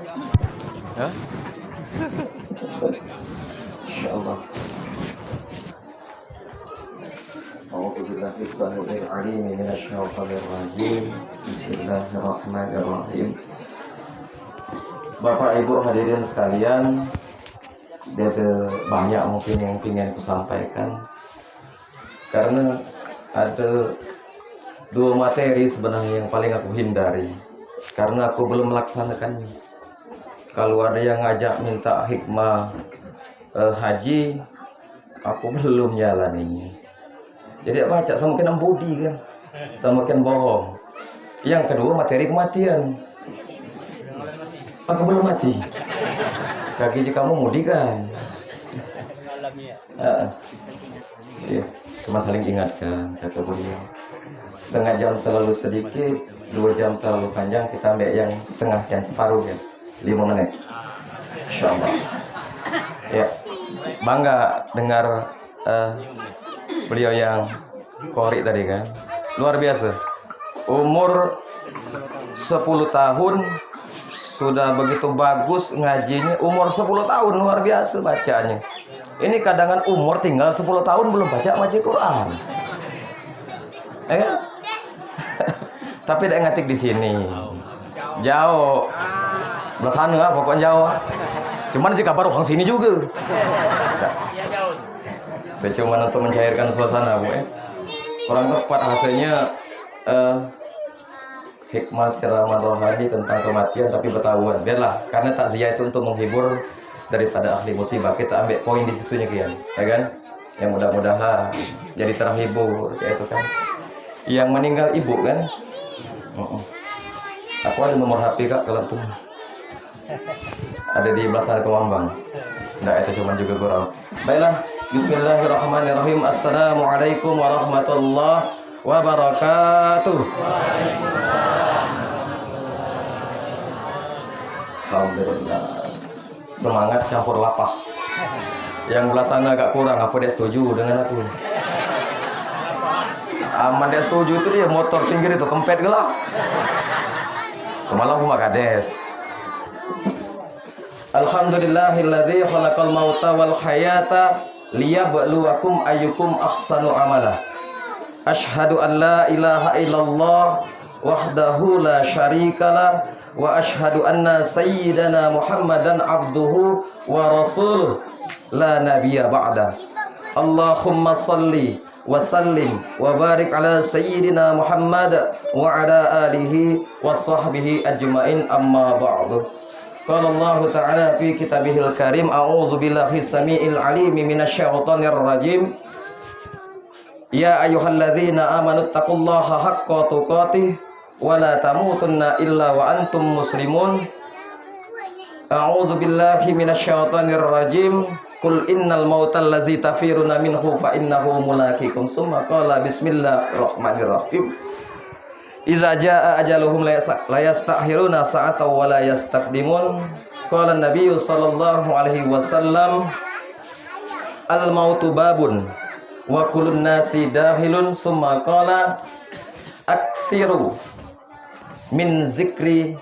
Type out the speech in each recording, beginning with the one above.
Hah? Insyaallah. Bismillahirrahmanirrahim. Bapak Ibu hadirin sekalian, ada banyak mungkin yang ingin aku sampaikan, karena ada dua materi sebenarnya yang paling aku hindari, karena aku belum melaksanakannya. Kalau ada yang ngajak minta hikmah haji, aku belum jalani. Jadi baca semakin budi kan, semakin bohong. Yang kedua materi kematian. Aku belum mati. Kaki kamu mudi kan? Iya, cuma saling ingatkan kata beliau. Setengah jam terlalu sedikit, 2 jam terlalu panjang, kita ambil yang setengah, yang separuh ya, 5 menit. Insyaallah. Ya, bangga dengar beliau yang korek tadi kan, luar biasa. Umur 10 tahun sudah begitu bagus ngajinya. Umur 10 tahun luar biasa bacanya. Ini kadangan umur tinggal 10 tahun belum baca Quran. Ya? Tapi tidak ngatik di sini. Jauh. Belah sana pokoknya jauh. Cuman jika baru orang sini juga. Cuma untuk mencairkan suasana, Bu. Kurang tepat hasilnya hikmah ceramah rohani tentang kematian, tapi bertahuan. Biarlah, karena takziah itu untuk menghibur daripada ahli musibah. Kita ambil poin di situnya kian, ya kan? Yang mudah-mudahan jadi terhibur, ya itu kan. Yang meninggal ibu kan? Aku ada nomor HP Kak kalau tuh. Ada di belah sana Kemambang. Enggak, itu cuma juga kurang. Baiklah, bismillahirrahmanirrahim. Assalamualaikum warahmatullahi wabarakatuh. Alhamdulillah. Semangat campur lapah. Yang belah sana agak kurang, apa dia setuju dengan aku? Aman dia setuju itu, dia motor pinggir itu kempet gelap. Kemalang aku kades. Alhamdulillahilladzi khalaqal mauta wal hayata liyabluwakum ayyukum ahsanu amala. Asyhadu an la ilaha illallah wahdahu la syarikalah wa asyhadu anna sayyidana Muhammadan abduhu wa rasuluh la nabiyya ba'da. Allahumma salli wa sallim wa barik ala sayyidina Muhammad wa ala alihi wa sahbihi ajmain, amma ba'du. Qala Allah ta'ala fi kitabihil karim, a'udzu billahi samiil alim minasyaitonir rajim. Ya ayyuhalladzina amanu taqullaha haqqa tuqatih wa la tamutunna illa wa antum muslimun. A'udzu billahi minasyaitonir rajim. Qul innal mautal ladzi tafiruna minhu fa innahu mulaqikum. Summa qala bismillahirrahmanirrahim. Iza jaa ajaluhum la yastakhiruna sa'atan wa la yastaqdimun. Qala an-nabiy sallallahu alaihi wasallam, al mautu babun wa kullun nasi dahilun. Summa qala aktsiru min zikri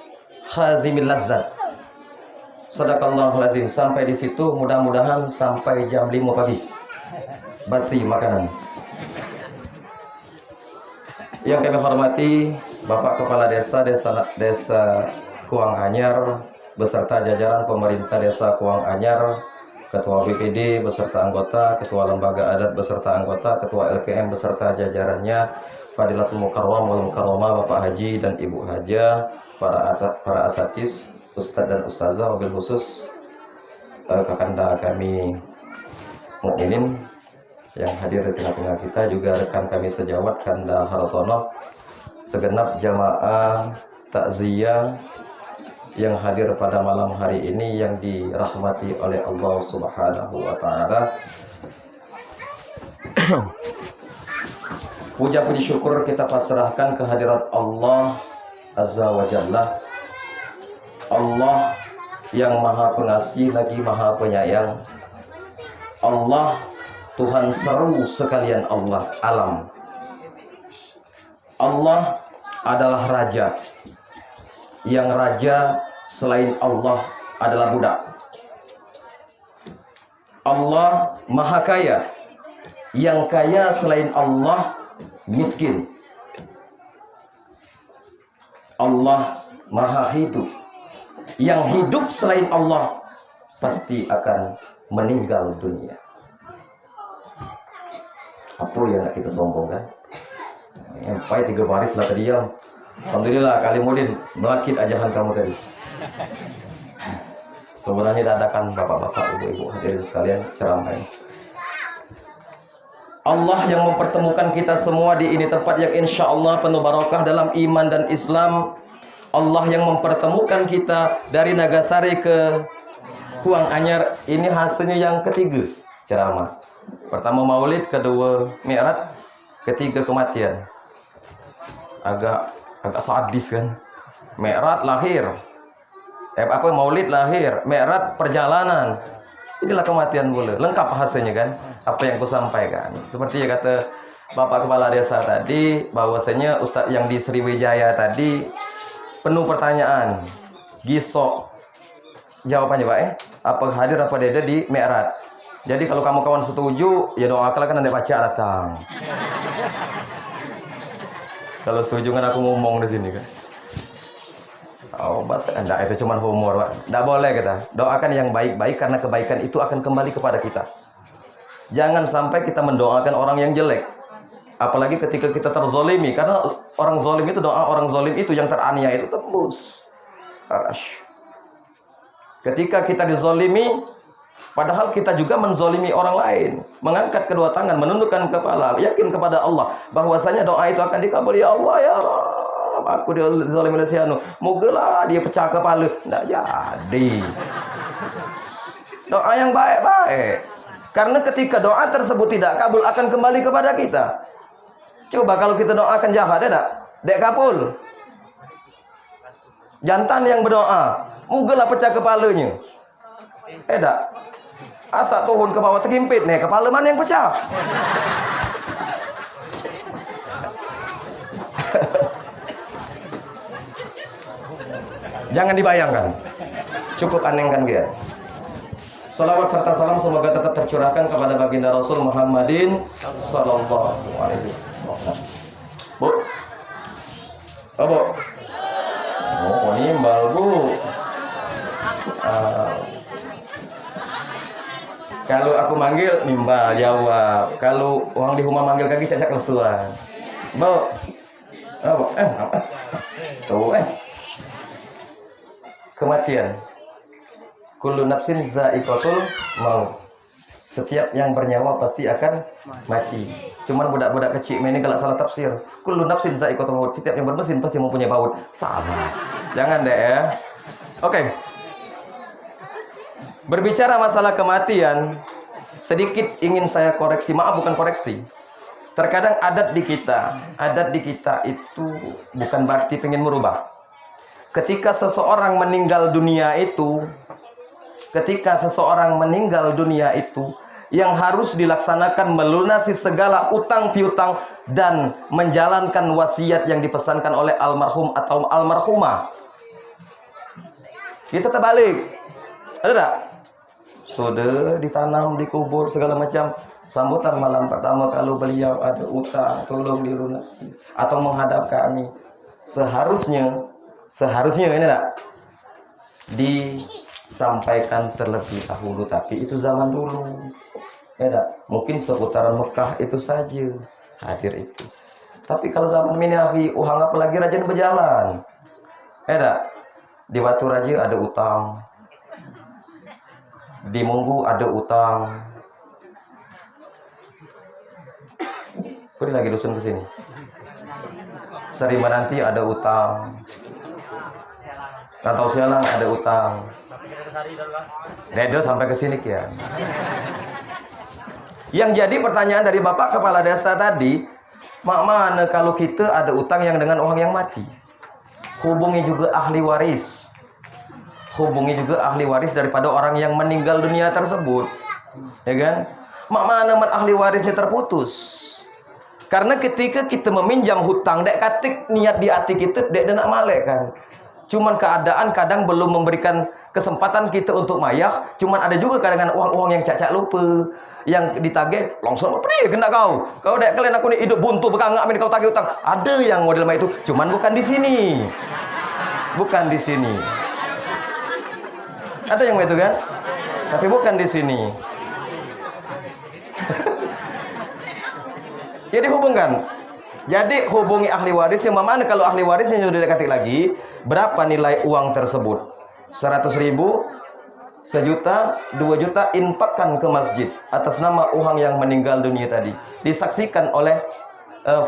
khazimil lazzat. Sadaqallahul azim. Sampai di situ, mudah-mudahan sampai jam 5 pagi basi makanan. Yang kami hormati Bapak Kepala Desa Kuang Anyar beserta jajaran pemerintah Desa Kuang Anyar, Ketua BPD beserta anggota, Ketua Lembaga Adat beserta anggota, Ketua LPM beserta jajarannya, Fadilatul Mukarram wal Mukarramah, Bapak Haji dan Ibu Haja, para asatidz, Ustadz dan Ustazah, mobil khusus kakanda kami mukminin yang hadir di tengah-tengah kita, juga rekan kami sejawat Kanda Hartono, segenap jamaah takziah yang hadir pada malam hari ini yang dirahmati oleh Allah Subhanahu wa taala. Puja puji syukur kita pasrahkan kehadirat Allah Azza wa Jalla. Allah yang maha pengasih lagi maha penyayang. Allah Tuhan seru sekalian, Allah alam. Allah adalah Raja yang raja selain Allah adalah budak. Allah maha kaya. Yang kaya selain Allah miskin. Allah maha hidup. Yang hidup selain Allah pasti akan meninggal dunia. Apa yang nak kita sombongkan? Sampai 3 baris lah tadi ya. Alhamdulillah Kalimudin melakit ajahan kamu tadi. Sebenarnya dadakan bapak-bapak, ibu-ibu hadirin sekalian ceramah ini. Allah yang mempertemukan kita semua di ini tempat yang insya Allah penuh barokah dalam iman dan Islam. Allah yang mempertemukan kita dari Nagasari ke Huang Anyar. Ini hasilnya yang ketiga ceramah. Pertama maulid, kedua mi'raj, ketiga kematian. Agak sadis kan. Mi'raj lahir. Maulid lahir, mi'raj perjalanan. Inilah kematian pula. Lengkap hasilnya kan. Apa yang aku sampaikan. Seperti yang kata Bapak Kepala Desa tadi, bahwasanya Ustadz yang di Sriwijaya tadi penuh pertanyaan. Gisok. Jawabannya Pak apa hadir apa dede di mi'raj. Jadi kalau kamu kawan setuju, ya doakan kan nanti baca datang. Kalau setuju kan aku ngomong di sini kan. Oh, bahasa enggak, itu cuma humor, Pak. Enggak boleh kita. Doakan yang baik-baik karena kebaikan itu akan kembali kepada kita. Jangan sampai kita mendoakan orang yang jelek. Apalagi ketika kita terzolimi, karena orang zolim itu, doa orang zolim itu yang teraniaya itu tembus. Ketika kita dizolimi, padahal kita juga menzolimi orang lain, mengangkat kedua tangan, menundukkan kepala, yakin kepada Allah bahwasanya doa itu akan dikabul. Ya Allah, ya Rabb, aku dizalimi oleh si anu, mogalah dia pecah kepala. Nggak jadi. Doa yang baik-baik. Karena ketika doa tersebut tidak kabul akan kembali kepada kita. Coba kalau kita doakan jahat, ya dek kabul. Jantan yang berdoa, mogalah pecah kepalanya. Asa turun ke bawah tergimpit nih, kepala mana yang pecah? Jangan dibayangkan. Cukup anehkan dia. Salawat serta salam semoga tetap tercurahkan kepada baginda Rasul Muhammadin sallallahu alaihi wasallam. Bu. Oh, Bu. Oh, nimbal, Bu. Kalau aku manggil, nimbal jawab. Kalau orang di rumah manggil kaki, cek lesuan. Bu. Oh, Bu. Tuh, Kematian. Kullu nafsin za'iqatul maut. Setiap yang bernyawa pasti akan mati. Cuman budak-budak kecil ini kalau salah tafsir. Kullu nafsin za'iqatul maut. Setiap yang bermesin pasti mempunyai baut. Salah. Jangan deh ya. Oke. Berbicara masalah kematian, sedikit ingin saya koreksi. Maaf, bukan koreksi. Terkadang adat di kita itu bukan berarti pengen merubah. Ketika seseorang meninggal dunia itu, yang harus dilaksanakan melunasi segala utang piutang dan menjalankan wasiat yang dipesankan oleh almarhum atau almarhumah. Kita terbalik. Ada tak? Sudah ditanam, dikubur segala macam. Sambutan malam pertama kalau beliau ada utang, tolong dilunasi atau menghadap kami. Seharusnya ini tak disampaikan terlebih dahulu, tapi itu zaman dulu. Ya tak? Mungkin seputaran Mekah itu saja hadir itu. Tapi kalau zaman ini uhang apalagi rajin berjalan. Ya tak? Di Batu Raja ada utang. Di Munggu ada utang. Pergi lagi dusun ke sini. Serima nanti ada utang. Rantau Sialang ada utang. Dedo sampai ke sini ya. Yang jadi pertanyaan dari Bapak Kepala Desa tadi, mak mana kalau kita ada utang yang dengan orang yang mati? Hubungi juga ahli waris. Hubungi juga ahli waris daripada orang yang meninggal dunia tersebut. Ya kan? Mak mana ahli warisnya terputus. Karena ketika kita meminjam hutang, dek katik niat di hati kita, dek nak malek kan. Cuman keadaan kadang belum memberikan kesempatan kita untuk mayah. Cuman ada juga kadang uang-uang yang cacak lupa, yang ditagih langsung pergi kena kau. Kau dek kalian aku nih hidup buntu bekangak kau tagih utang. Ada yang model itu, cuman bukan di sini. Bukan di sini. Ada yang itu kan? Tapi bukan di sini. Jadi hubungkan. Jadi hubungi ahli waris. Yang mana kalau ahli warisnya sudah dekati lagi, berapa nilai uang tersebut? 100.000, 1 juta, 2 juta, infakkan ke masjid atas nama uang yang meninggal dunia tadi. Disaksikan oleh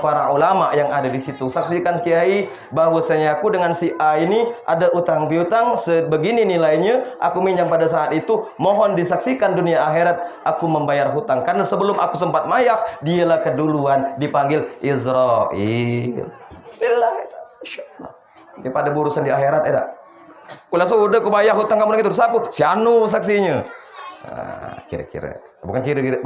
para ulama yang ada di situ. Saksikan kiai bahwasanya aku dengan si A ini ada utang piutang sebegini nilainya, aku minjam pada saat itu, mohon disaksikan dunia akhirat aku membayar hutang karena sebelum aku sempat mayah dialah keduluan dipanggil Israil. Insyaallah. Daripada urusan di akhirat ada. Kula sudah kebayar hutang kamu gitu sapu, si anu saksinya. Nah, kira-kira bukan kira-kira,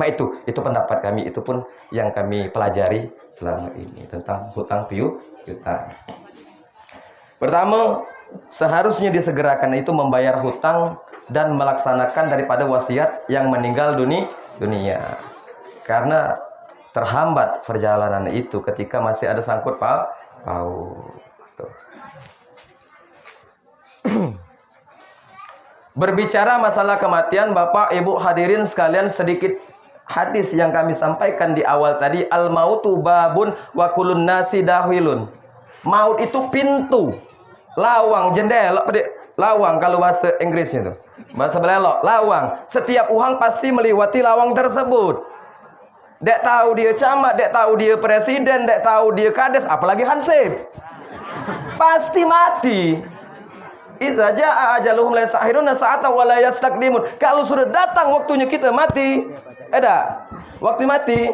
itu pendapat kami, itu pun yang kami pelajari selama ini tentang hutang piutang. Pertama, seharusnya disegerakan itu membayar hutang dan melaksanakan daripada wasiat yang meninggal dunia. Karena terhambat perjalanan itu ketika masih ada sangkut paut. Berbicara masalah kematian, Bapak Ibu hadirin sekalian, sedikit hadis yang kami sampaikan di awal tadi, al mautu babun wa kulun nasi dahilun. Maut itu pintu, lawang, jendela, lawang kalau bahasa Inggrisnya itu. Bahasa belelok, lawang. Setiap orang pasti melewati lawang tersebut. Dek tahu dia camat, dek tahu dia presiden, dek tahu dia kades, apalagi hansip. Pasti mati. Iza jaa ajaluhum la yastakhiruna sa'atan wa la yastaqdimun. Kalau sudah datang waktunya kita mati, waktu mati,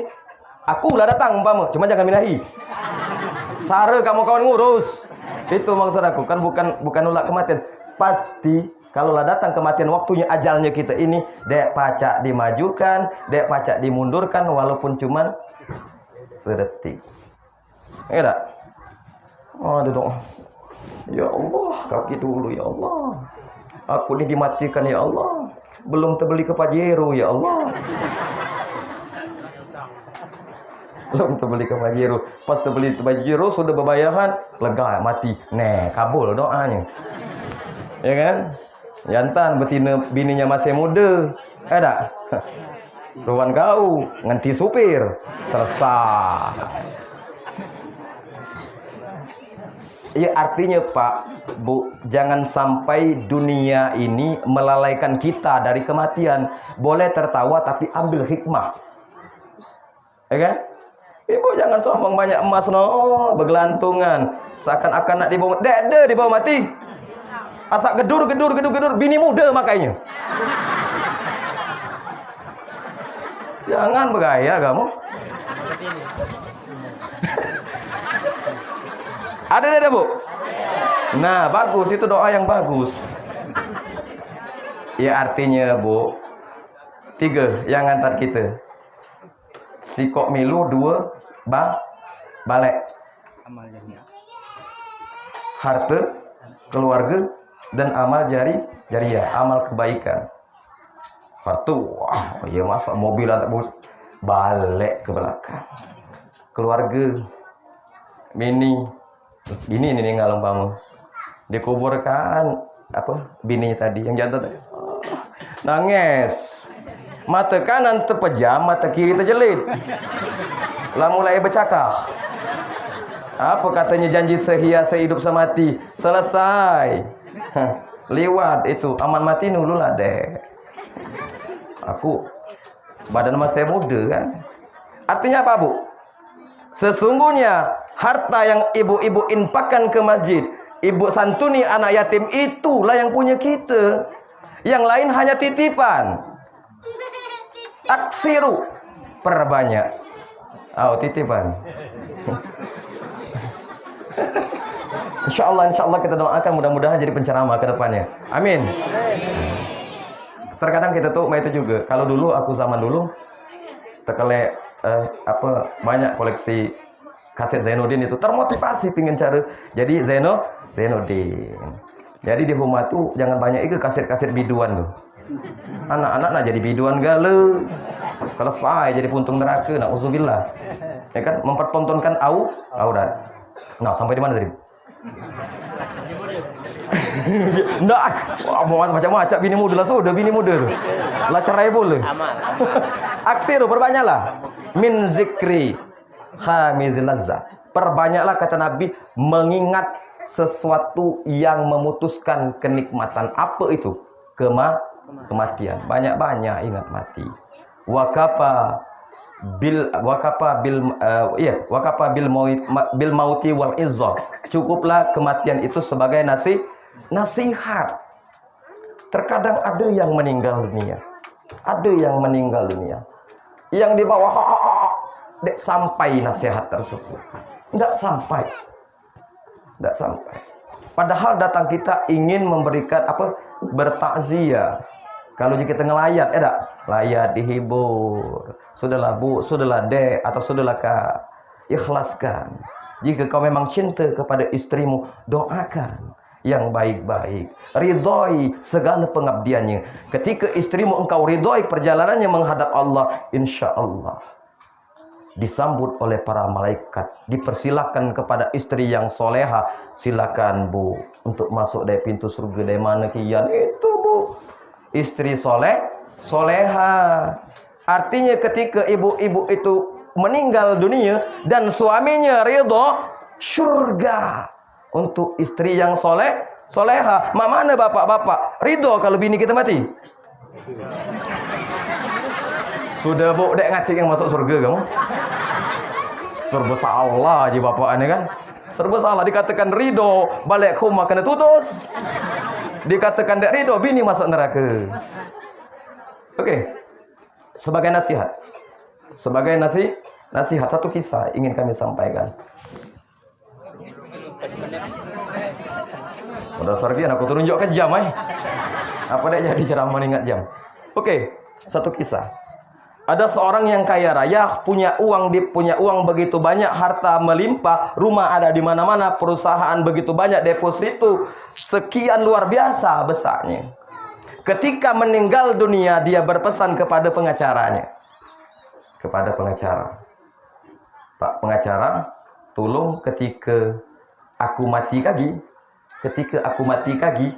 aku lah datang umpama, cuma jangan minahi. Sare kamu kawan ngurus. Itu maksud aku, kan bukan nolak kematian. Pasti kalau lah datang kematian waktunya ajalnya kita ini, dek pacak dimajukan, dek pacak dimundurkan walaupun cuman sedetik. Enggak? Oh, duduk. Ya Allah, kaki dulu ya Allah. Aku ini dimatikan ya Allah. Belum terbeli ke Pajero ya Allah. Belum terbeli ke Pajero. Pas terbeli ke Pajero sudah berbayaran, lega mati. Kabul doanya. Ya kan? Jantan betina bininya masih muda. Ada. Ruan kau nganti supir. Selesai. Ya artinya Pak, Bu, jangan sampai dunia ini melalaikan kita dari kematian. Boleh tertawa tapi ambil hikmah. Ya kan? Ibu jangan sombong banyak emas bergelantungan. Seakan-akan nak dibawa, dek dibawa mati. Asak gedur, bini muda makanya. Jangan bergaya kamu. Ada Bu? Nah, bagus, itu doa yang bagus. Ya artinya Bu, 3 yang antar kita. Sikok milu, 2 balek. Harta, keluarga, dan amal jariah, amal kebaikan. Harta, wah, ya masa mobil ada balik ke belakang. Keluarga, bini ini ninggal umpama dikuburkan bini tadi yang jantan nangis, mata kanan terpejam, mata kiri terjelit, lah mulai bercakap. Apa katanya janji sehidup semati, selesai. Lewat itu aman mati dulu lah dek. Aku badan masih muda kan. Artinya apa Bu? Sesungguhnya harta yang ibu-ibu infakkan ke masjid, ibu santuni anak yatim, itulah yang punya kita. Yang lain hanya titipan. Aksiru, perbanyak. Titipan. Insya Allah kita doakan mudah-mudahan jadi penceramah ke depannya. Amin. Terkadang kita tuh itu juga. Kalau dulu aku zaman dulu terkelek banyak koleksi kaset Zainuddin, itu termotivasi pingin cari jadi Zainuddin. Jadi di rumah tuh jangan banyak itu kaset-kaset biduan tuh. Anak-anak nak jadi biduan gale. Selesai jadi puntung neraka, na'udzubillah. Ya kan, mempertontonkan aurat. Nah, sampai di mana tadi? Nggak, mau macam-macam bini muda lah, sudah bini muda tuh. Lah cerai boleh. Aksiru, perbanyaklah. Min zikri khamizil lazzah. Perbanyaklah kata Nabi mengingat sesuatu yang memutuskan kenikmatan. Apa itu? Kematian. Banyak-banyak ingat mati. Wakafa bil mauti wal izzah. Cukuplah kematian itu sebagai nasihat. Terkadang ada yang meninggal dunia. Ada yang meninggal dunia. Yang di bawah dek sampai nasihat tersebut. Tidak sampai. Padahal datang kita ingin memberikan apa? Bertakziah. Kalau jika kita ngelayat, layat dihibur. Sudahlah bu, sudahlah dek, atau sudahlah kak. Ikhlaskan. Jika kau memang cinta kepada istrimu, doakan yang baik-baik. Ridhoi segala pengabdiannya. Ketika istrimu engkau ridhoi perjalanannya menghadap Allah, insya Allah disambut oleh para malaikat. Dipersilakan kepada istri yang soleha. Silakan bu, untuk masuk dari pintu surga dari mana kian itu bu. Istri soleha. Artinya ketika ibu-ibu itu meninggal dunia dan suaminya ridho, surga untuk istri yang soleha. Mana bapak-bapak ridho kalau bini kita mati? Sudah bu, dek ngati yang masuk surga kamu. Serba salah aja bapak aneh kan. Serba salah, dikatakan ridho balik rumah kena tutus. Dikatakan dek ridho bini masuk neraka. Oke. Sebagai nasihat. Sebagai nasihat satu kisah ingin kami sampaikan. Udah sorry aku tunjuk ke jam Apa dek jadi ceramah ingat jam. Oke, satu kisah. Ada seorang yang kaya raya, punya uang begitu banyak, harta melimpah, rumah ada di mana-mana, perusahaan begitu banyak, deposito sekian luar biasa besarnya. Ketika meninggal dunia, dia berpesan kepada pengacaranya. Kepada pengacara. Pak pengacara, tolong ketika aku mati kaki,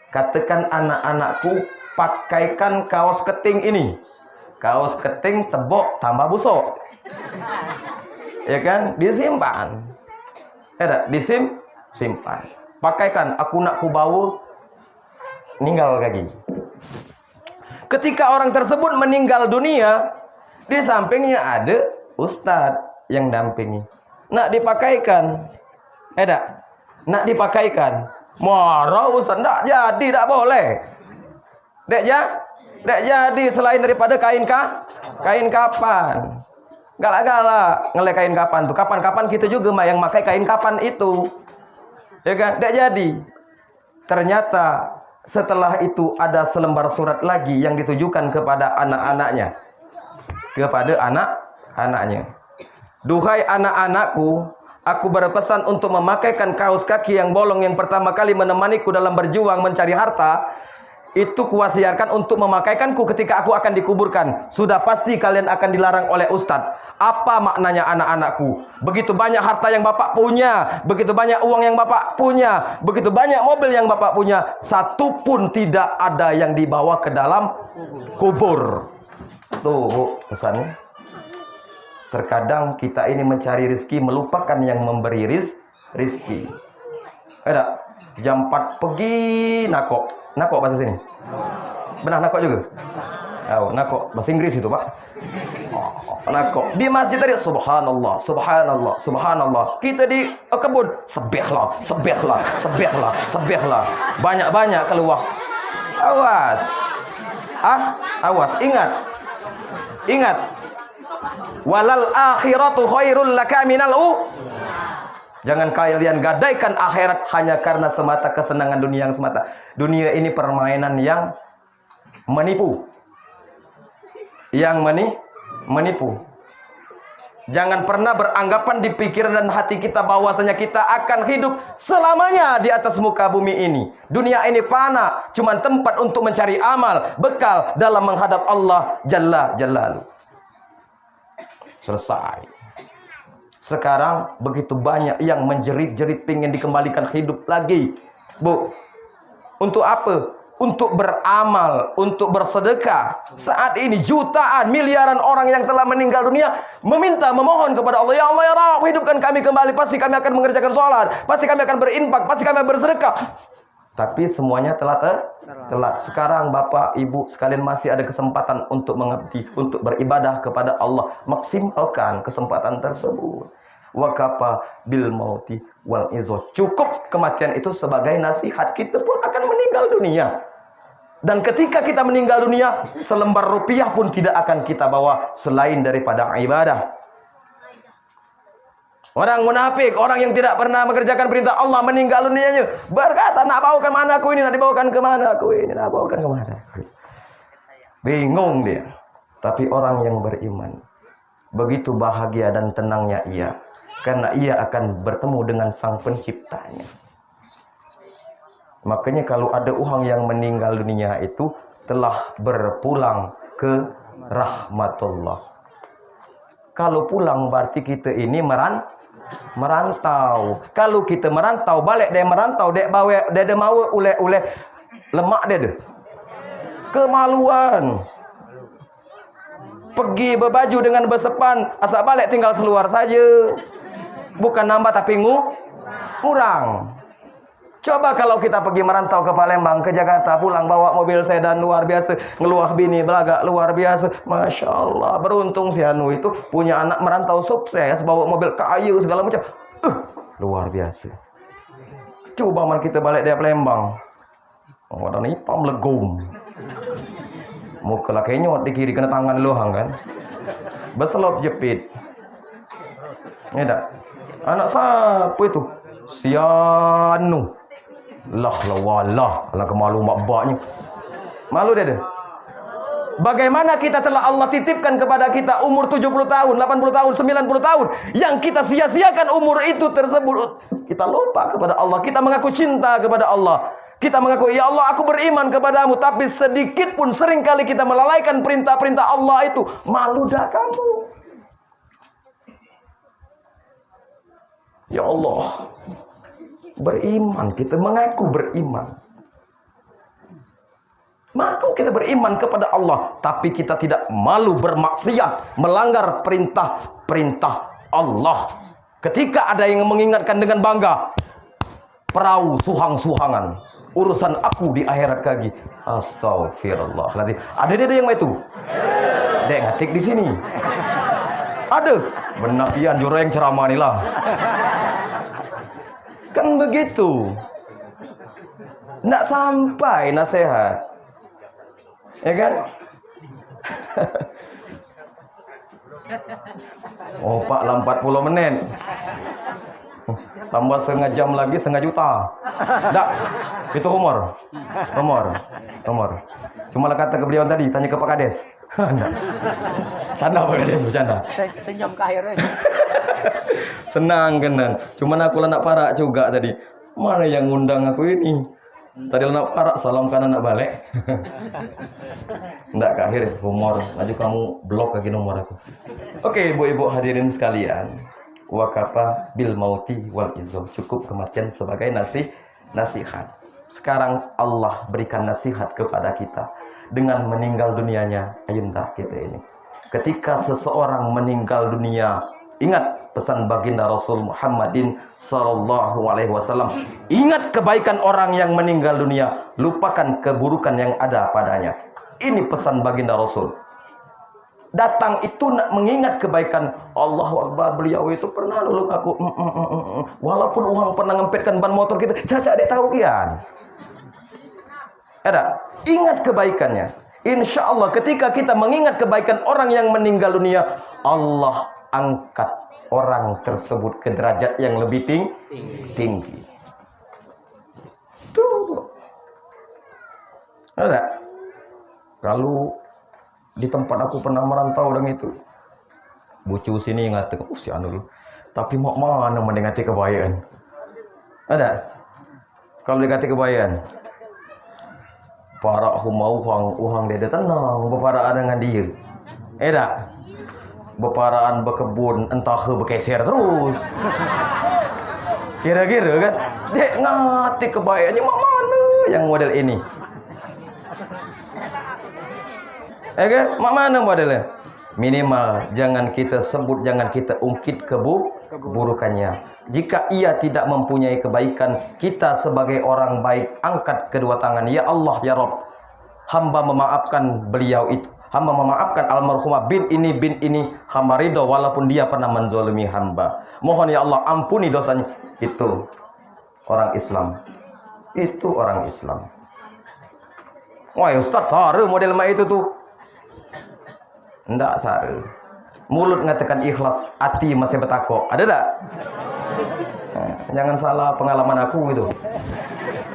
katakan anak-anakku pakaikan kaos keting ini. Kaos keting tebok tambah busuk. Ya kan? Disimpan. Disimpan. Pakaikan, aku nak kubawa ninggal kaki. Ketika orang tersebut meninggal dunia, di sampingnya ada ustadz yang dampingi. Nak dipakaikan. Nak dipakaikan. Marah ustadz, tak jadi, tak boleh. Tidak jadi selain daripada kain kapan. Galak-galak ngelek kain kapan tuh. Kapan-kapan kita juga yang pakai kain kapan itu. Ya kan? Tidak jadi. Ternyata setelah itu ada selembar surat lagi yang ditujukan kepada anak-anaknya. Kepada anak-anaknya. Duhai anak-anakku, aku berpesan untuk memakaikan kaos kaki yang bolong yang pertama kali menemaniku dalam berjuang mencari harta. Itu kuwasiatkan untuk memakaikanku ketika aku akan dikuburkan. Sudah pasti kalian akan dilarang oleh ustadz. Apa maknanya anak-anakku? Begitu banyak harta yang bapak punya, begitu banyak uang yang bapak punya, begitu banyak mobil yang bapak punya, satu pun tidak ada yang dibawa ke dalam kubur. Tuh pesannya. Terkadang kita ini mencari rezeki melupakan yang memberi rezeki. Jam 4 pergi nakok. Nakok bahasa sini. Benar nakok juga? Oh, nakok bahasa Inggris itu, Pak. Nakok. Di masjid tadi subhanallah, subhanallah, subhanallah. Kita di kebun sebehlah, sebehlah, sebehlah, sebehlah. Banyak-banyak keluar. Awas. Awas, ingat. Ingat. Walal akhiratu khairul laka minal Jangan kalian gadaikan akhirat hanya karena semata kesenangan dunia yang semata. Dunia ini permainan yang menipu. Yang menipu. Jangan pernah beranggapan di pikiran dan hati kita bahwasanya kita akan hidup selamanya di atas muka bumi ini. Dunia ini fana, cuma tempat untuk mencari amal, bekal dalam menghadap Allah Jalla Jalaluhu. Selesai. Sekarang begitu banyak yang menjerit-jerit pengen dikembalikan hidup lagi. Bu, untuk apa? Untuk beramal, untuk bersedekah. Saat ini jutaan, miliaran orang yang telah meninggal dunia meminta, memohon kepada Allah, ya Allah ya Rabb, hidupkan kami kembali. Pasti kami akan mengerjakan sholat, pasti kami akan berinfak, pasti kami akan bersedekah. Tapi semuanya telah telat. Sekarang Bapak, Ibu sekalian masih ada kesempatan untuk mengabdi, untuk beribadah kepada Allah. Maksimalkan kesempatan tersebut. Wa kafa bil mauti wal izo. Cukup kematian itu sebagai nasihat. Kita pun akan meninggal dunia. Dan ketika kita meninggal dunia, selembar rupiah pun tidak akan kita bawa selain daripada ibadah. Orang munafik, orang yang tidak pernah mengerjakan perintah Allah, meninggal dunianya berkata, nak bawa ke mana aku ini, nak dibawakan ke mana aku ini, nak bawakan ke mana. Bingung dia. Tapi orang yang beriman, begitu bahagia dan tenangnya ia, karena ia akan bertemu dengan Sang Penciptanya. Makanya kalau ada orang yang meninggal dunia itu telah berpulang ke rahmatullah. Kalau pulang berarti kita ini merantau. Kalau kita merantau, balik dia merantau, dia bawa, dia mau ule-ule lemak dia. Kemaluan. Pergi berbaju dengan bersepan, asal balik tinggal seluar saja. Bukan nambah tapi kurang. Coba kalau kita pergi merantau ke Palembang, ke Jakarta, pulang bawa mobil sedan luar biasa, ngeluah bini belagak luar biasa. Masya Allah, beruntung si Anu itu punya anak merantau sukses, bawa mobil kayu segala macam. Luar biasa. Coba man kita balik dari Palembang, orang hitam legum. Muka laki nyot di kiri kena tangan luang kan. Berselop jepit. Ini dah. Anak siapa itu? Si Anu. Lah lawalah, ala kemalu mak baknya. Malu dia. Bagaimana kita telah Allah titipkan kepada kita umur 70 tahun, 80 tahun, 90 tahun, yang kita sia-siakan umur itu tersebut. Kita lupa kepada Allah, kita mengaku cinta kepada Allah. Kita mengaku, ya Allah aku beriman kepadamu, tapi sedikit pun seringkali kita melalaikan perintah-perintah Allah itu. Malu dah kamu. Ya Allah, beriman, kita mengaku beriman. Mengaku kita beriman kepada Allah, tapi kita tidak malu bermaksiat, melanggar perintah-perintah Allah. Ketika ada yang mengingatkan dengan bangga, perahu suhang-suhangan, urusan aku di akhirat lagi. Astagfirullahaladzim. Ada dia yang itu? Dek ngetik di sini. Ada. Benar ian jureng ceramah ni lah. Kan begitu. Nak sampai nasihat. Ya kan? Oh Pak lah 40 menit. Tambah setengah jam lagi, setengah juta. Tak, itu humor. Cuma lah kata ke beliau tadi, tanya ke Pak Kades. Enggak. Canda Pak Kades, bercanda. Senyum ke akhirnya. Senang kan. Cuman aku lah nak parak juga tadi. Mana yang ngundang aku ini? Tadi lah nak parak, salam kanan nak balik. Enggak ke akhir, humor. Laju kamu blok lagi nomor aku. Oke, ibu-ibu hadirin sekalian. Wakafa bil mauti wal izzo. Cukup kematian sebagai nasihat. Sekarang Allah berikan nasihat kepada kita dengan meninggal dunianya ayunda kita ini. Ketika seseorang meninggal dunia, ingat pesan baginda Rasul Muhammadin sallallahu alaihi wasallam. Ingat kebaikan orang yang meninggal dunia, lupakan keburukan yang ada padanya. Ini pesan baginda Rasul. Datang itu nak mengingat kebaikan. Allahu Akbar, beliau itu pernah nolong aku. Walaupun orang pernah ngempetkan ban motor kita, caca dia tahu kian. Ada, ingat kebaikannya. Insya Allah ketika kita mengingat kebaikan orang yang meninggal dunia, Allah angkat orang tersebut ke derajat yang lebih tinggi. Tuh. Ada. Kalau di tempat aku pernah merantau dan itu Bucu sini ngata, si anu lu. Tapi mau mana mendengati kebayaan? Ada? Kalau dikati kebayaan, para humau uhang dede tenang, beparaan dengan dia. Eda, beparaan bekebun entah bekeser terus. Kira-kira kan, dek ngati kebayaannya mak mana yang model ini? Kan, mak mana modelnya? Minimal jangan kita sebut, jangan kita ungkit keburukannya. Jika ia tidak mempunyai kebaikan, kita sebagai orang baik angkat kedua tangan, ya Allah ya Rabb, hamba memaafkan beliau itu, hamba memaafkan almarhumah bin ini hamba ridho walaupun dia pernah menzalimi hamba. Mohon ya Allah ampuni dosanya. Itu orang Islam. Itu orang Islam. Wah Ustaz, sare model mak itu tuh. Enggak sare. Mulut ngatakan ikhlas, hati masih betako. Ada tak? Jangan salah pengalaman aku itu.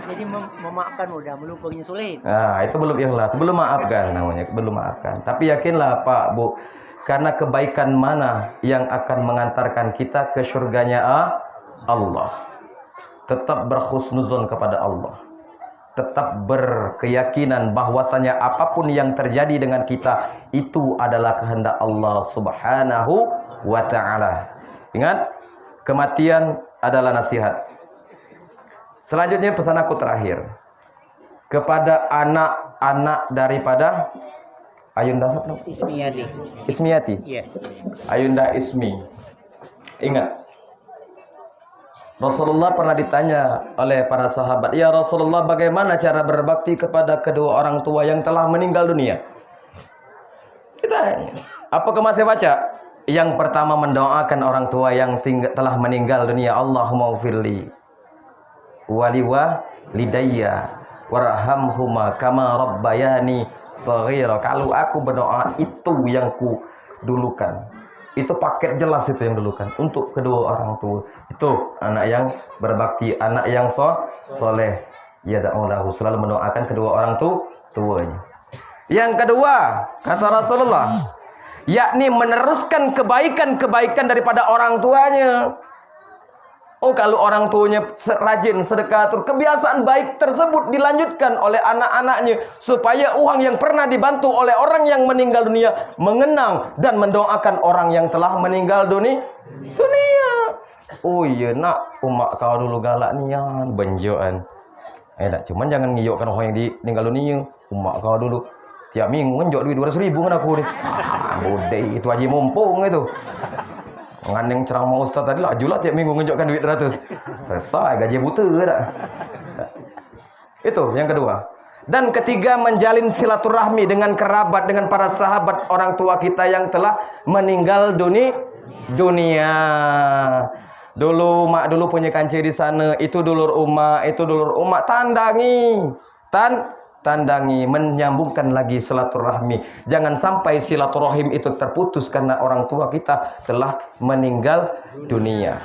Jadi memaafkan mudah, melupakannya sulit. Nah, itu belum ikhlas, belum maafkan namanya, belum maafkan. Tapi yakinlah Pak, Bu, karena kebaikan mana yang akan mengantarkan kita ke surganya Allah. Tetap berhusnuzon kepada Allah. Tetap berkeyakinan bahwasanya apapun yang terjadi dengan kita itu adalah kehendak Allah Subhanahu wa taala. Ingat, kematian adalah nasihat. Selanjutnya pesan aku terakhir kepada anak-anak daripada Ayunda Ismiyati. Ismiyati. Yes. Ayunda Ismi. Ingat, Rasulullah pernah ditanya oleh para sahabat, "Ya Rasulullah, bagaimana cara berbakti kepada kedua orang tua yang telah meninggal dunia?" Ditanya. Apakah masih baca? Yang pertama mendoakan orang tua yang telah meninggal dunia, Allahumma ufirli waliwa lidayya warhamhuma kama rabbayani shaghira. Kalau aku berdoa itu yang ku dulukan. Itu paket jelas itu yang dulukan untuk kedua orang tua. Itu anak yang berbakti, anak yang soleh. Ya da'ulahu, selalu mendoakan kedua orang tuanya. Yang kedua, kata Rasulullah, yakni meneruskan kebaikan-kebaikan daripada orang tuanya. Oh, kalau orang tuanya rajin sedekah, kebiasaan baik tersebut dilanjutkan oleh anak-anaknya supaya uang yang pernah dibantu oleh orang yang meninggal dunia mengenang dan mendoakan orang yang telah meninggal dunia. Oh iya nak, umak kau dulu galak nian benjoan. Nak, cuman jangan ngiyokkan orang yang meninggal dunia. Umak kau dulu tiap minggu ngenjok duit 200.000 kan aku nih. Bodai itu aja mumpung itu. Ngandeng ceramah ustaz tadi lah, ajulah tiap minggu ngenjokkan duit 100. Selesai, gaji buta tak? Itu yang kedua. Dan ketiga, menjalin silaturahmi dengan kerabat, dengan para sahabat orang tua kita yang telah meninggal dunia. Dulu mak dulu punya kancing di sana, itu dulur umak, tandangi, menyambungkan lagi silaturahmi. Jangan sampai silaturahim itu terputus karena orang tua kita telah meninggal dunia.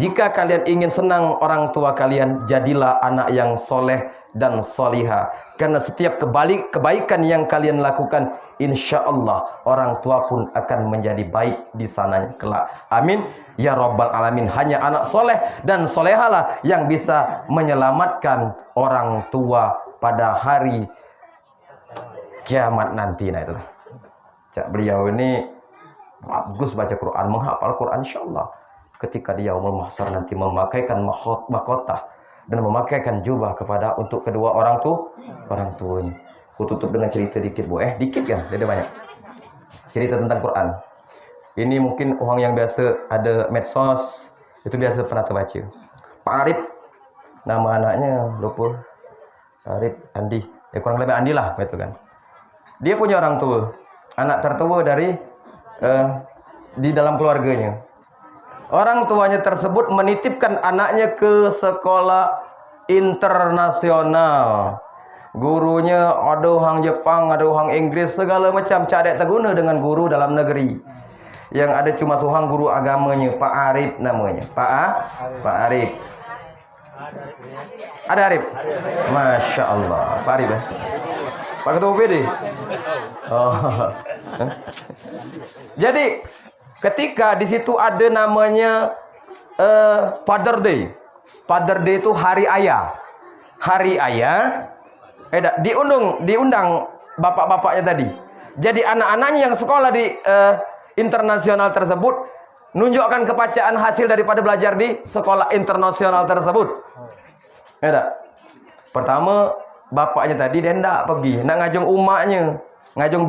Jika kalian ingin senang orang tua kalian, jadilah anak yang soleh dan soliha. Karena setiap kebaikan yang kalian lakukan, insya Allah orang tua pun akan menjadi baik di sananya kelak. Amin ya Rabbal Alamin. Hanya anak soleh dan solehalah yang bisa menyelamatkan orang tua pada hari kiamat nanti. Nah itulah. Cak beliau ini bagus baca Quran, menghafal Quran, insya Allah. Ketika dia yaumul mahsyar nanti memakaikan mahkota dan memakaikan jubah kepada untuk kedua orang tuanya. Aku tutup dengan cerita dikit, Bu. Dikit kan? Ada banyak. Cerita tentang Quran. Ini mungkin orang yang biasa ada medsos itu biasa pernah terbaca. Pak Arif, nama anaknya lupa. Arif Andi, kurang lebih Andi lah, gitu kan. Dia punya orang tua, anak tertua dari di dalam keluarganya. Orang tuanya tersebut menitipkan anaknya ke sekolah internasional. Gurunya ada orang Jepang, ada orang Inggris, segala macam. Cadek terguna dengan guru dalam negeri. Yang ada cuma seorang guru agamanya, Pak Arif namanya. Pak Arif. Ada Arif? Masya Allah. Pak Arif ya? Pak Ketua UPD? Oh. Jadi ketika di situ ada namanya Father Day. Father Day itu hari ayah. Hari ayah, diundang bapak-bapaknya tadi. Jadi anak-anaknya yang sekolah di internasional tersebut nunjukkan kepacaan hasil daripada belajar di sekolah internasional tersebut. Pertama, bapaknya tadi dia ndak pergi, nak ngajung umaknya, ngajung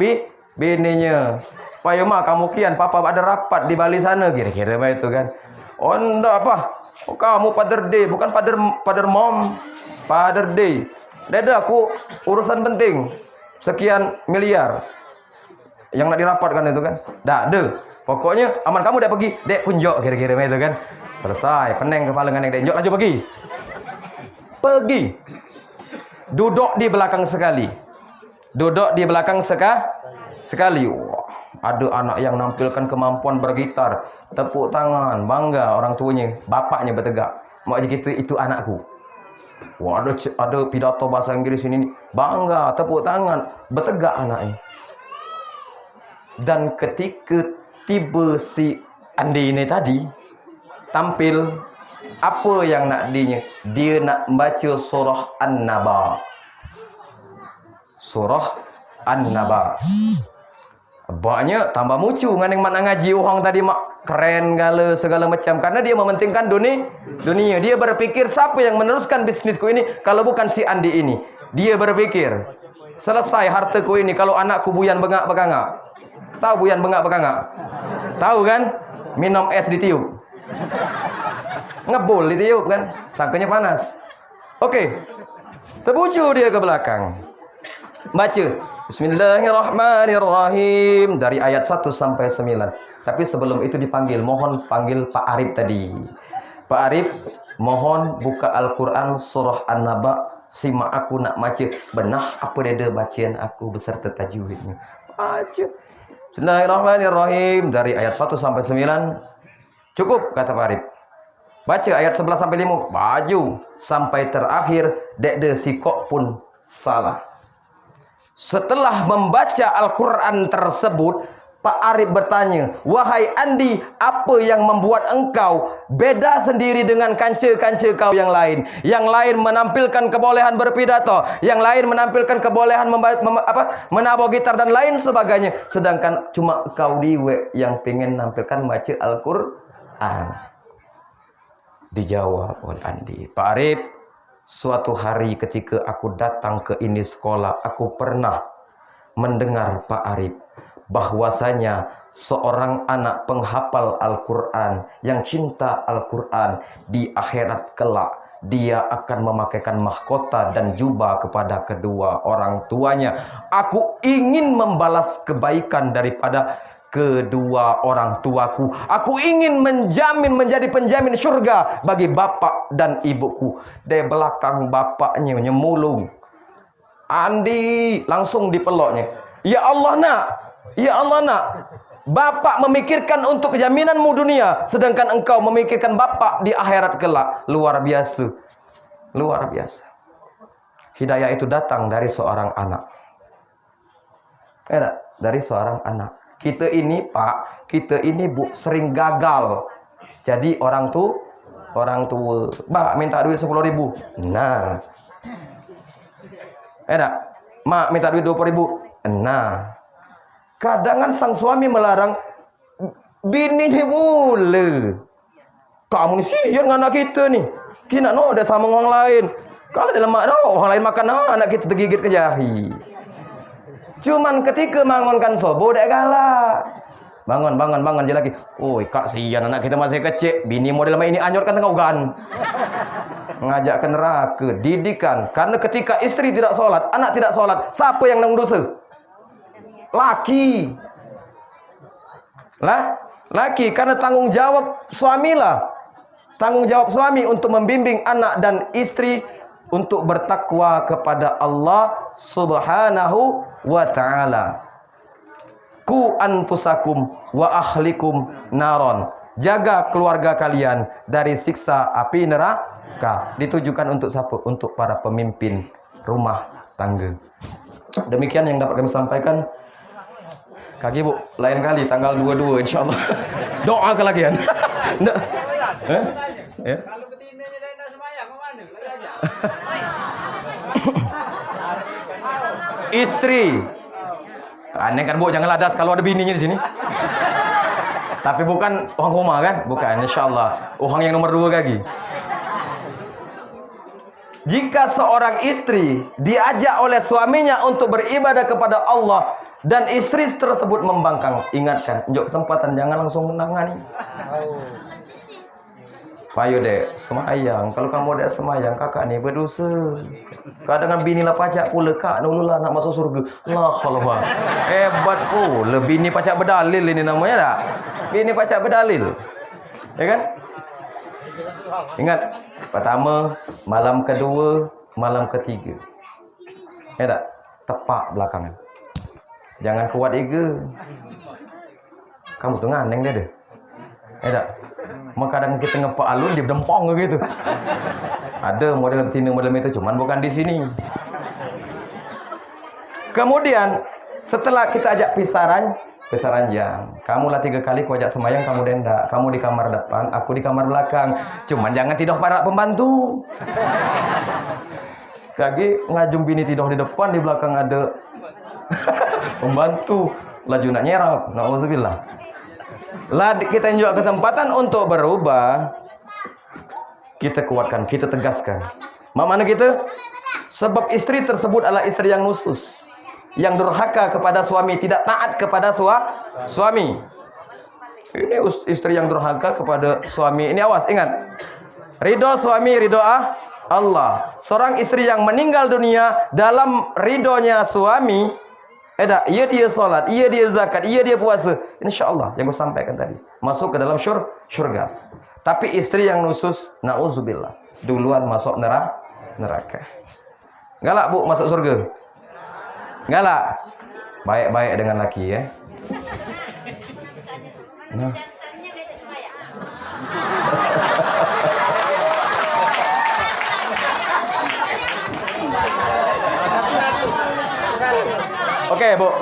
bininya. Payo mah kamu kian, papa ada rapat di Bali sana, kira-kira itu kan. Oh ndak apa? Oh, kamu Father Day, bukan Father Mom. Father Day. Dada aku urusan penting. Sekian miliar. Yang nak dirapatkan itu kan. Dak ada. Pokoknya aman kamu dah pergi, dek punjok kira-kira itu kan. Selesai, peneng kepala dengan dek punjok, laju pergi. Pergi. Duduk di belakang sekali. Duduk di belakang sekali. Wah, ada anak yang nampilkan kemampuan bergitar, tepuk tangan, bangga orang tuanya, bapaknya bertegak. Mak kita itu anakku. Wah, ada pidato bahasa Inggris ini, bangga, tepuk tangan, bertegak anaknya. Dan ketika tiba si Andi ini tadi tampil, apa yang nak dia nak baca surah An-Naba. Surah An-Naba. Banyak tambah mucu dengan yang mana ngaji orang tadi mak keren segala macam, karena dia mementingkan dunia. Dia berpikir siapa yang meneruskan bisnisku ini kalau bukan si Andi ini. Dia berpikir selesai hartaku ini kalau anakku buyan bengak-bengak. Tahu buyan bengak-bengak? Tahu kan? Minum es ditiup. Ngebul ditiup kan? Sangkanya panas. Oke. Terbucu dia ke belakang. Baca Bismillahirrahmanirrahim dari ayat 1 sampai 9. Tapi sebelum itu dipanggil, mohon panggil Pak Arif tadi. Pak Arif, mohon buka Al-Quran surah An-Naba. Simak aku nak baca. Benah apa dia bacaan aku beserta tajwidnya. Baca. Bismillahirrahmanirrahim dari ayat 1 sampai 9. Cukup kata Pak Arif. Baca ayat 11 sampai 5. Baju sampai terakhir dek de sikok pun salah. Setelah membaca Al-Quran tersebut, Pak Arif bertanya, wahai Andi, apa yang membuat engkau beda sendiri dengan kanca-kanca kau yang lain? Yang lain menampilkan kebolehan berpidato, yang lain menampilkan kebolehan menabuh gitar dan lain sebagainya. Sedangkan cuma kau diwe yang pengen nampilkan baca Al-Quran. Dijawab oleh Andi, Pak Arif, suatu hari ketika aku datang ke ini sekolah, aku pernah mendengar Pak Arif bahwasanya seorang anak penghafal Al-Quran yang cinta Al-Quran di akhirat kelak dia akan memakaikan mahkota dan jubah kepada kedua orang tuanya. Aku ingin membalas kebaikan daripada kedua orang tuaku. Aku ingin menjadi penjamin surga bagi bapak dan ibuku. Dari belakang bapaknya nyemulung. Andi langsung dipeloknya. Ya Allah nak, ya Allah nak, bapak memikirkan untuk jaminanmu dunia, sedangkan engkau memikirkan bapak di akhirat kelak. Luar biasa. Luar biasa. Hidayah itu datang dari seorang anak. Dari seorang anak. Kita ini Pak, kita ini Bu sering gagal. Jadi orang tua, Mbak minta duit 10.000. Nah. Mak minta duit 20.000. Nah. Kadang sang suami melarang bininya mula. Kamu ni sian dengan anak kita ni. Kita no ada sama orang lain. Kalau dalam mak no, orang lain makan no, anak kita tergigit ke jahi. Cuman ketika bangunkan subuh dak galak. Bangun je lagi. Oi, kak sian anak kita masih kecil. Bini model ini anjurkan tengah ugan. Ngajak ke neraka, didikan. Karena ketika istri tidak sholat, anak tidak sholat, siapa yang nanggung dosa? Laki. Laki, karena tanggung jawab suamilah. Tanggung jawab suami untuk membimbing anak dan istri untuk bertakwa kepada Allah Subhanahu wa ta'ala. Ku anfusakum wa ahlikum naron. Jaga keluarga kalian dari siksa api neraka. Ditujukan untuk siapa? Untuk para pemimpin rumah tangga. Demikian yang dapat kami sampaikan. Kaki Bu, lain kali tanggal 22 insyaallah. Doa ke lagian. Nggak. Ya. Kalau betinanya dari nak semayang, ke mana? Lari aja. Istri. Aneh kan Bu, jangan ladas kalau ada bininya di sini. Tapi bukan orang rumah kan? Bukan, insyaallah. Orang yang nomor 2 lagi. Jika seorang istri diajak oleh suaminya untuk beribadah kepada Allah dan istri tersebut membangkang, ingatkan, unjuk kesempatan, jangan langsung menangani. Payo dek, semayang. Kalau kamu dek semayang, kakak nih berdosa. Kadang bini lah pacak pula kak, nululah nak masuk surga. Lah kalau hebat pula bini pacak berdalil ini namanya tak? Bini pacak berdalil, ya kan? Ingat, pertama, malam kedua, malam ketiga. Ya tak? Tepak belakangan. Jangan kuat ego. Kamu tuh nganeng deh. Ya tak? Maka kadang kita ngepak alun dia berdempong gitu. Ada model betina model itu, cuman bukan di sini. Kemudian setelah kita ajak pisaran jam. Kamu lah 3 kali ku ajak semayang, kamu denda. Kamu di kamar depan, aku di kamar belakang. Cuman jangan tidur para pembantu. Kaki ngajum bini tidur di depan, di belakang ada pembantu. Laju nak nyerap. Nauzubillah. Lah kita juga kesempatan untuk berubah. Kita kuatkan, kita tegaskan. Mana kita? Sebab istri tersebut adalah istri yang nusus, yang durhaka kepada suami, tidak taat kepada suami. Ini istri yang durhaka kepada suami. Ini awas, ingat. Ridho suami, ridho Allah. Seorang istri yang meninggal dunia dalam ridhonya suami, iya dia sholat, iya dia zakat, iya dia puasa. Insya Allah yang gue sampaikan tadi, masuk ke dalam syurga. Tapi istri yang nusus, na'udzubillah, duluan masuk neraka. Galak Bu masuk surga? Galak? Baik-baik dengan laki ya. Nah. Oke Bu,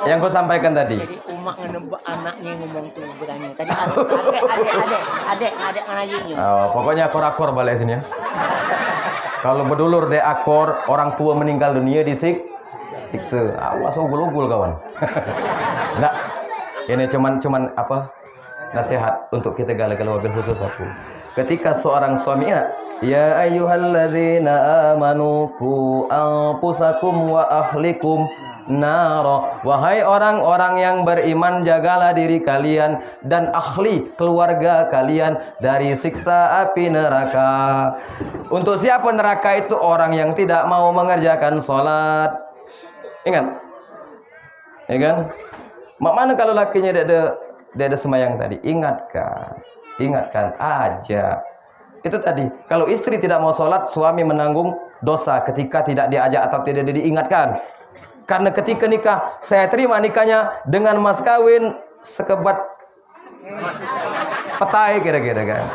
yang gue sampaikan tadi. Jadi umak ngenebak anaknya ngomong tuh berani. Tadi adek ngajunnya. Oh, pokoknya akor balik sini ya. Kalau berdulur deh akor, orang tua meninggal dunia disiksa. Awas ugul-ugul kawan. Enggak. Ini cuman apa? Nasihat untuk kita galau-galau wabil khusus aku. Ketika seorang suami ya ayyuhalladzina amanu qu anfusakum wa ahlikum naro, wahai orang-orang yang beriman, jagalah diri kalian dan ahli keluarga kalian dari siksa api neraka. Untuk siapa neraka itu? Orang yang tidak mau mengerjakan sholat. Ingat, ya kan? Mana kalau lakinya dia ada semayang tadi? Ingatkan aja. Itu tadi, kalau istri tidak mau sholat, suami menanggung dosa ketika tidak diajak atau tidak diingatkan. Karena ketika nikah, saya terima nikahnya dengan mas kawin sekebat petai kira-kira kan.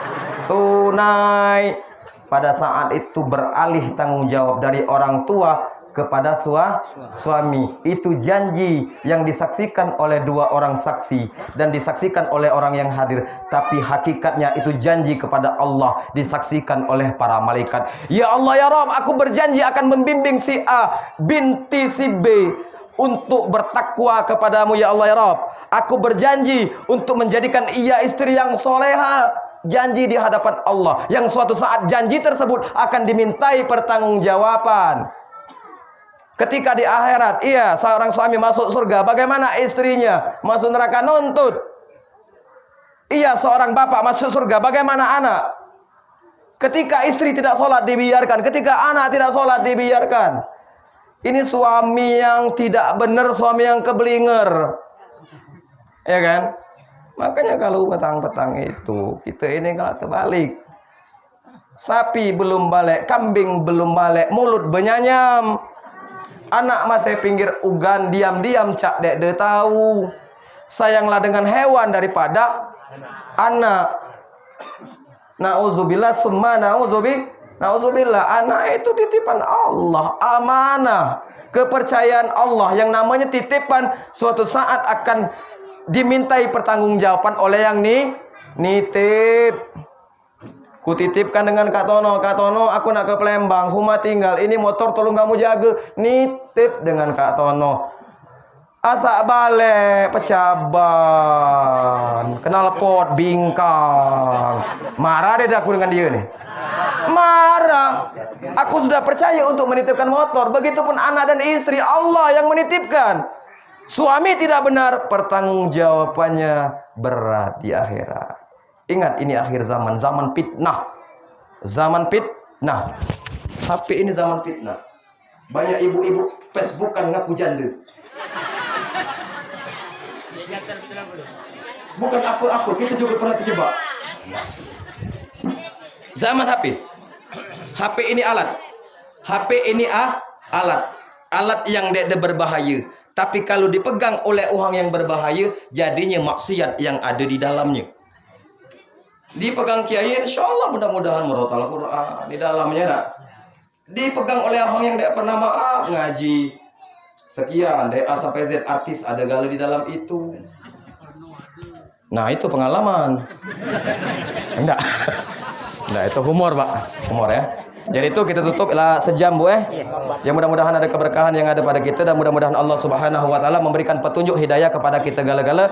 Tunai. Pada saat itu beralih tanggung jawab dari orang tua kepada suami. Itu janji yang disaksikan oleh 2 orang saksi dan disaksikan oleh orang yang hadir, tapi hakikatnya itu janji kepada Allah, disaksikan oleh para malaikat. Ya Allah ya Rabb, aku berjanji akan membimbing si A binti si B untuk bertakwa kepadamu ya Allah ya Rabb. Aku berjanji untuk menjadikan ia istri yang soleha. Janji di hadapan Allah yang suatu saat janji tersebut akan dimintai pertanggungjawaban. Ketika di akhirat, iya, seorang suami masuk surga, bagaimana istrinya masuk neraka nuntut? Iya, seorang bapak masuk surga, bagaimana anak? Ketika istri tidak sholat dibiarkan, ketika anak tidak sholat dibiarkan. Ini suami yang tidak benar, suami yang keblinger. Ya kan? Makanya kalau petang-petang itu, kita ini nggak terbalik. Sapi belum balik, kambing belum balik, mulut benyanyam. Anak masih pinggir ugan, diam-diam cak dek de tahu. Sayanglah dengan hewan daripada anak. Nauzubillah summa Nauzubillah, anak itu titipan Allah, amanah, kepercayaan Allah yang namanya titipan suatu saat akan dimintai pertanggungjawaban oleh yang nitip. Kutitipkan dengan Kak Tono, aku nak ke Palembang, Huma tinggal, ini motor tolong kamu jaga. Nitip dengan Kak Tono. Asa balik, pecaban, knalpot, bingkang. Marah deh aku dengan dia nih. Marah. Aku sudah percaya untuk menitipkan motor. Begitupun anak dan istri, Allah yang menitipkan. Suami tidak benar, pertanggungjawabannya berat di akhirat. Ingat, ini akhir zaman, zaman fitnah. Zaman fitnah. HP ini zaman fitnah. Banyak ibu-ibu Facebookan ngaku janda. Bukan apa-apa, kita juga pernah terjebak. Zaman HP. HP ini alat. HP ini alat. Alat yang tidak berbahaya. Tapi kalau dipegang oleh orang yang berbahaya, jadinya maksiat yang ada di dalamnya. Dipegang kiai, insya Allah mudah-mudahan murotal Quran di dalamnya. Nak. Dipegang oleh orang yang tidak pernah maaf ngaji. Sekian, dari A sampai Z artis ada galau di dalam itu. Nah itu pengalaman. Enggak. Enggak, itu humor Pak. Humor ya. Jadi itu kita tutup lah sejam Bu Ya mudah-mudahan ada keberkahan yang ada pada kita. Dan mudah-mudahan Allah subhanahu wa ta'ala memberikan petunjuk hidayah kepada kita gala-gala.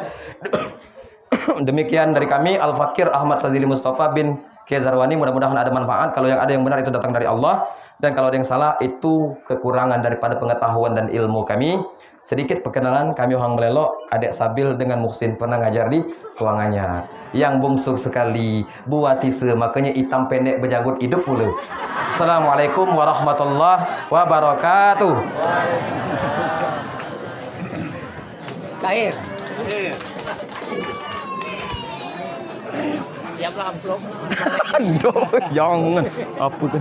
Demikian dari kami Al-Fakir Ahmad Sazili Mustafa bin Kiai Zarwani. Mudah-mudahan ada manfaat. Kalau yang ada yang benar itu datang dari Allah. Dan kalau ada yang salah itu kekurangan daripada pengetahuan dan ilmu kami. Sedikit perkenalan, kami orang Melelok, adik Sabil dengan Muhsin pernah ngajar di ruangannya. Yang bungsu sekali, buah sisa, makanya hitam pendek berjanggut hidup pula. Assalamualaikum warahmatullahi wabarakatuh. Air. Siaplah amplop. Aduh, jangan. Apa tu?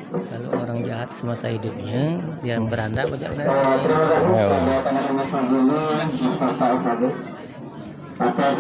Kalau orang jahat semasa hidupnya dia beranda banyak Atas